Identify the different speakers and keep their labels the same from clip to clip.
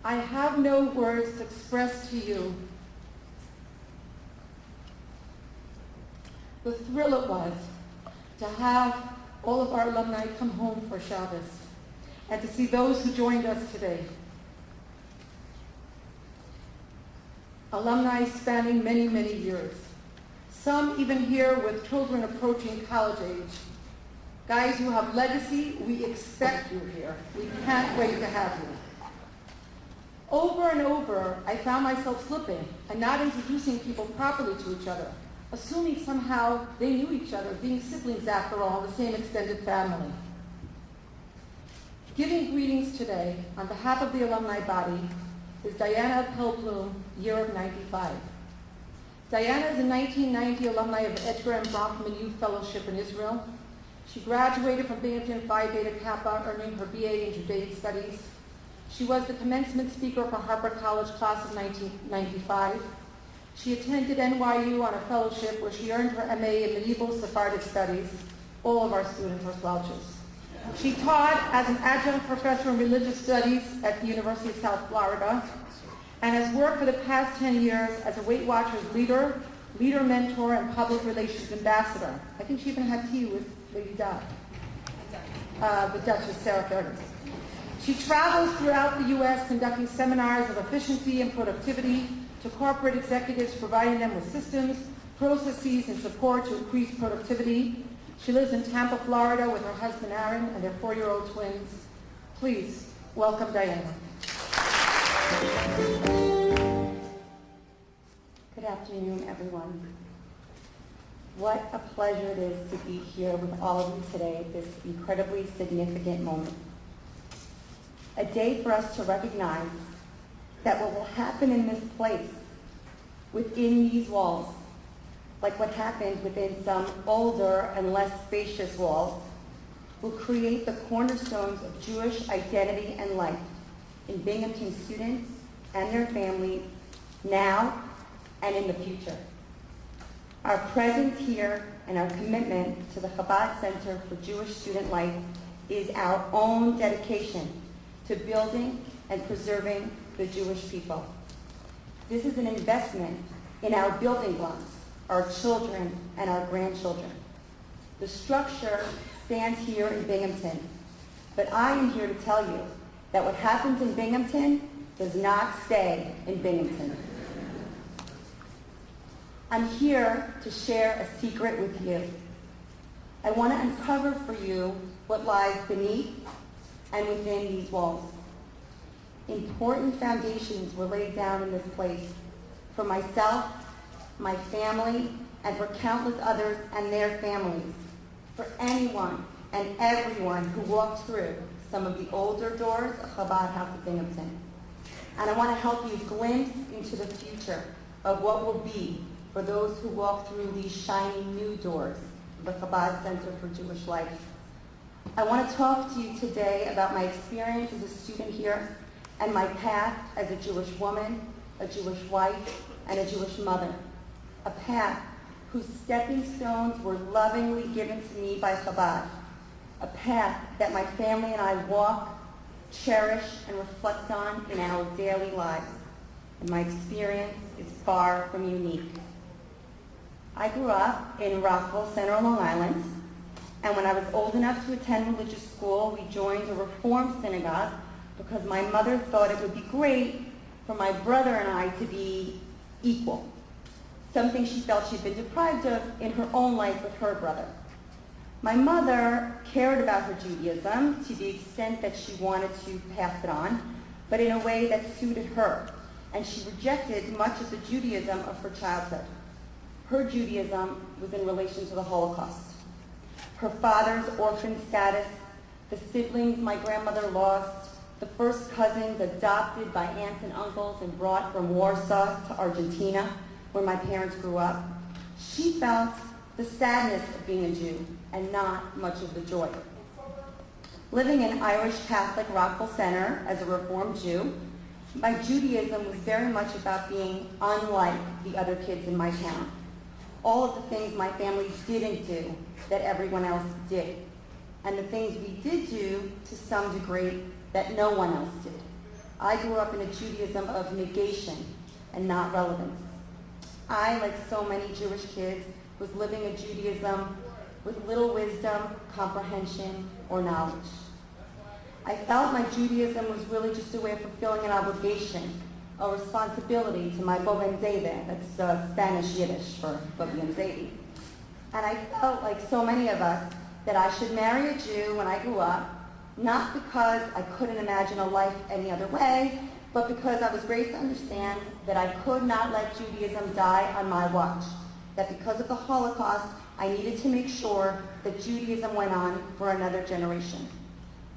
Speaker 1: I have no words to express to you the thrill it was to have all of our alumni come home for Shabbos and to see those who joined us today. Alumni spanning many, many years. Some even here with children approaching college age. Guys who have legacy, we expect you here. We can't wait to have you. Over and over, I found myself slipping and not introducing people properly to each other, assuming somehow they knew each other, being siblings after all, the same extended family. Giving greetings today on behalf of the alumni body is Diana Epel, year of 95. Diana is a 1990 alumni of Edgar and Bronfman Youth Fellowship in Israel. She graduated from Binghamton Phi Beta Kappa, earning her BA in Judaic Studies. She was the commencement speaker for Harper College class of 1995. She attended NYU on a fellowship where she earned her MA in Medieval Sephardic Studies. All of our students are slouches. She taught as an adjunct professor in religious studies at the University of South Florida and has worked for the past 10 years as a Weight Watchers leader, mentor, and public relations ambassador. I think she even had tea with Lady Di, the Duchess Sarah Fergus. She travels throughout the U.S. conducting seminars of efficiency and productivity to corporate executives, providing them with systems, processes, and support to increase productivity. She lives in Tampa, Florida with her husband Aaron and their 4-year-old twins. Please welcome Diana.
Speaker 2: Good afternoon, everyone. What a pleasure it is to be here with all of you today at this incredibly significant moment. A day for us to recognize that what will happen in this place, within these walls, like what happened within some older and less spacious walls, will create the cornerstones of Jewish identity and life in Binghamton students and their families now and in the future. Our presence here and our commitment to the Chabad Center for Jewish Student Life is our own dedication to building and preserving the Jewish people. This is an investment in our building blocks, our children and our grandchildren. The structure stands here in Binghamton, but I am here to tell you that what happens in Binghamton does not stay in Binghamton. I'm here to share a secret with you. I want to uncover for you what lies beneath and within these walls. Important foundations were laid down in this place for myself, my family, and for countless others and their families, for anyone and everyone who walked through some of the older doors of Chabad House of Binghamton. And I want to help you glimpse into the future of what will be for those who walk through these shiny new doors of the Chabad Center for Jewish Life. I want to talk to you today about my experience as a student here and my path as a Jewish woman, a Jewish wife, and a Jewish mother. A path whose stepping stones were lovingly given to me by Chabad. A path that my family and I walk, cherish, and reflect on in our daily lives. And my experience is far from unique. I grew up in Rockville Center, Long Island, and when I was old enough to attend religious school, we joined a Reform synagogue because my mother thought it would be great for my brother and I to be equal, something she felt she'd been deprived of in her own life with her brother. My mother cared about her Judaism to the extent that she wanted to pass it on, but in a way that suited her, and she rejected much of the Judaism of her childhood. Her Judaism was in relation to the Holocaust. Her father's orphan status, the siblings my grandmother lost, the first cousins adopted by aunts and uncles and brought from Warsaw to Argentina, where my parents grew up. She felt the sadness of being a Jew and not much of the joy. Living in Irish Catholic Rockville Center as a Reformed Jew, my Judaism was very much about being unlike the other kids in my town. All of the things my family didn't do that everyone else did, and the things we did do to some degree that no one else did. I grew up in a Judaism of negation and not relevance. I, like so many Jewish kids, was living a Judaism with little wisdom, comprehension, or knowledge. I felt my Judaism was really just a way of fulfilling an obligation, a responsibility to my Baba and Zayda. That's Spanish Yiddish for Baba and Zaydi. And I felt, like so many of us, that I should marry a Jew when I grew up, not because I couldn't imagine a life any other way, but because I was raised to understand that I could not let Judaism die on my watch, that because of the Holocaust, I needed to make sure that Judaism went on for another generation.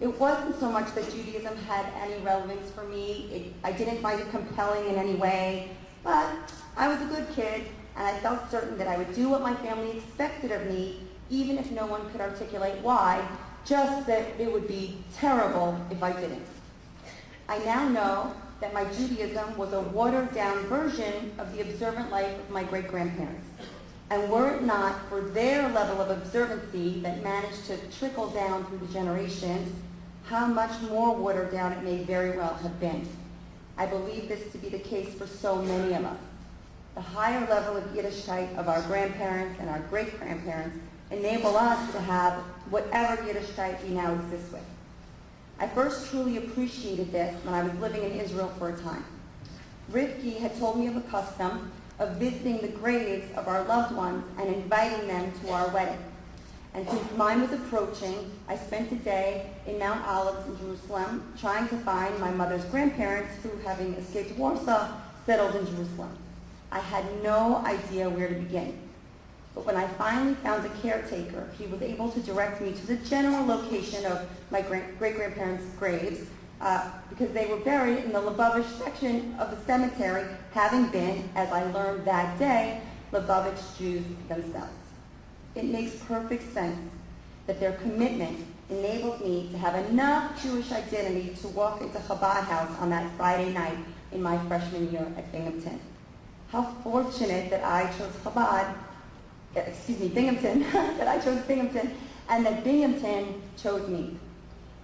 Speaker 2: It wasn't so much that Judaism had any relevance for me. I didn't find it compelling in any way, but I was a good kid, and I felt certain that I would do what my family expected of me, even if no one could articulate why, just that it would be terrible if I didn't. I now know that my Judaism was a watered-down version of the observant life of my great-grandparents. And were it not for their level of observancy that managed to trickle down through the generations, how much more watered down it may very well have been. I believe this to be the case for so many of us. The higher level of Yiddishkeit of our grandparents and our great-grandparents enable us to have whatever Yiddishkeit we now exist with. I first truly appreciated this when I was living in Israel for a time. Rivki had told me of a custom of visiting the graves of our loved ones and inviting them to our wedding. And since mine was approaching, I spent a day in Mount Olives in Jerusalem trying to find my mother's grandparents who, having escaped Warsaw, settled in Jerusalem. I had no idea where to begin. But when I finally found a caretaker, he was able to direct me to the general location of my great-grandparents' graves because they were buried in the Lubavitch section of the cemetery, having been, as I learned that day, Lubavitch Jews themselves. It makes perfect sense that their commitment enabled me to have enough Jewish identity to walk into Chabad house on that Friday night in my freshman year at Binghamton. How fortunate that I chose Binghamton, that I chose Binghamton, and that Binghamton chose me.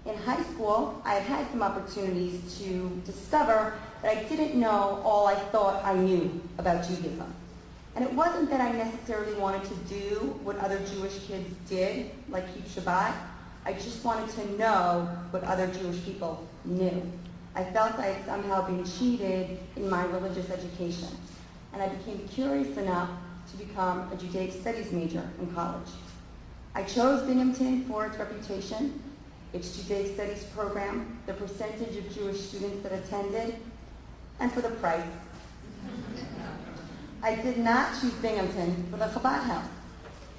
Speaker 2: In high school, I had some opportunities to discover that I didn't know all I thought I knew about Judaism. And it wasn't that I necessarily wanted to do what other Jewish kids did, like keep Shabbat. I just wanted to know what other Jewish people knew. I felt I had somehow been cheated in my religious education. And I became curious enough to become a Judaic Studies major in college. I chose Binghamton for its reputation, its Judaic Studies program, the percentage of Jewish students that attended, and for the price. I did not choose Binghamton for the Chabad house.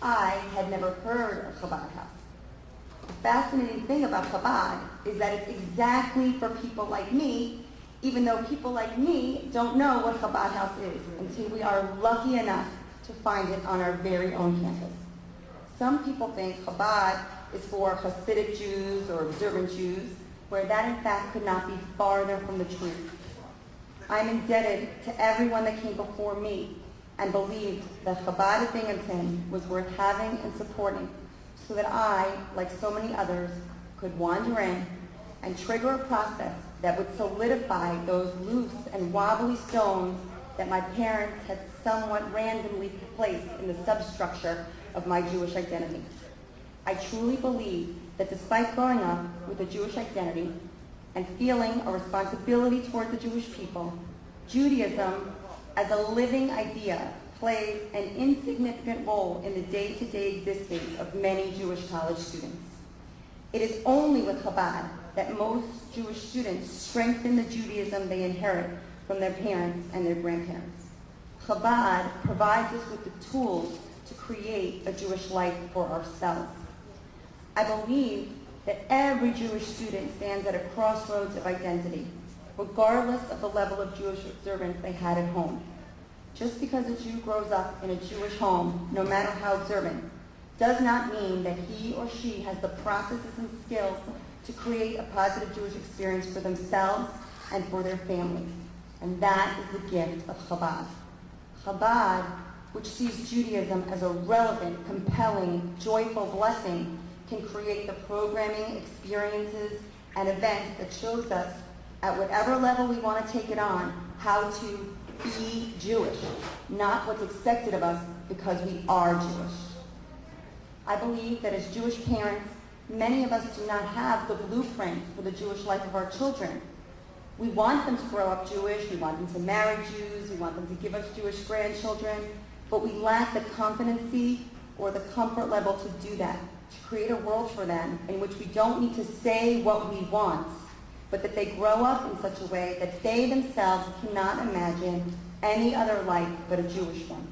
Speaker 2: I had never heard of Chabad house. The fascinating thing about Chabad is that it's exactly for people like me, even though people like me don't know what Chabad house is until we are lucky enough to find it on our very own campus. Some people think Chabad is for Hasidic Jews or observant Jews, where that in fact could not be farther from the truth. I'm indebted to everyone that came before me and believed that Chabad of Binghamton was worth having and supporting so that I, like so many others, could wander in and trigger a process that would solidify those loose and wobbly stones that my parents had somewhat randomly placed in the substructure of my Jewish identity. I truly believe that despite growing up with a Jewish identity and feeling a responsibility toward the Jewish people, Judaism as a living idea plays an insignificant role in the day-to-day existence of many Jewish college students. It is only with Chabad that most Jewish students strengthen the Judaism they inherit from their parents and their grandparents. Chabad provides us with the tools to create a Jewish life for ourselves. I believe that every Jewish student stands at a crossroads of identity, regardless of the level of Jewish observance they had at home. Just because a Jew grows up in a Jewish home, no matter how observant, does not mean that he or she has the processes and skills to create a positive Jewish experience for themselves and for their families. And that is the gift of Chabad. Chabad, which sees Judaism as a relevant, compelling, joyful blessing, can create the programming, experiences, and events that shows us at whatever level we want to take it on, how to be Jewish, not what's expected of us because we are Jewish. I believe that as Jewish parents, many of us do not have the blueprint for the Jewish life of our children. We want them to grow up Jewish, we want them to marry Jews, we want them to give us Jewish grandchildren, but we lack the competency or the comfort level to do that, to create a world for them in which we don't need to say what we want, but that they grow up in such a way that they themselves cannot imagine any other life but a Jewish one.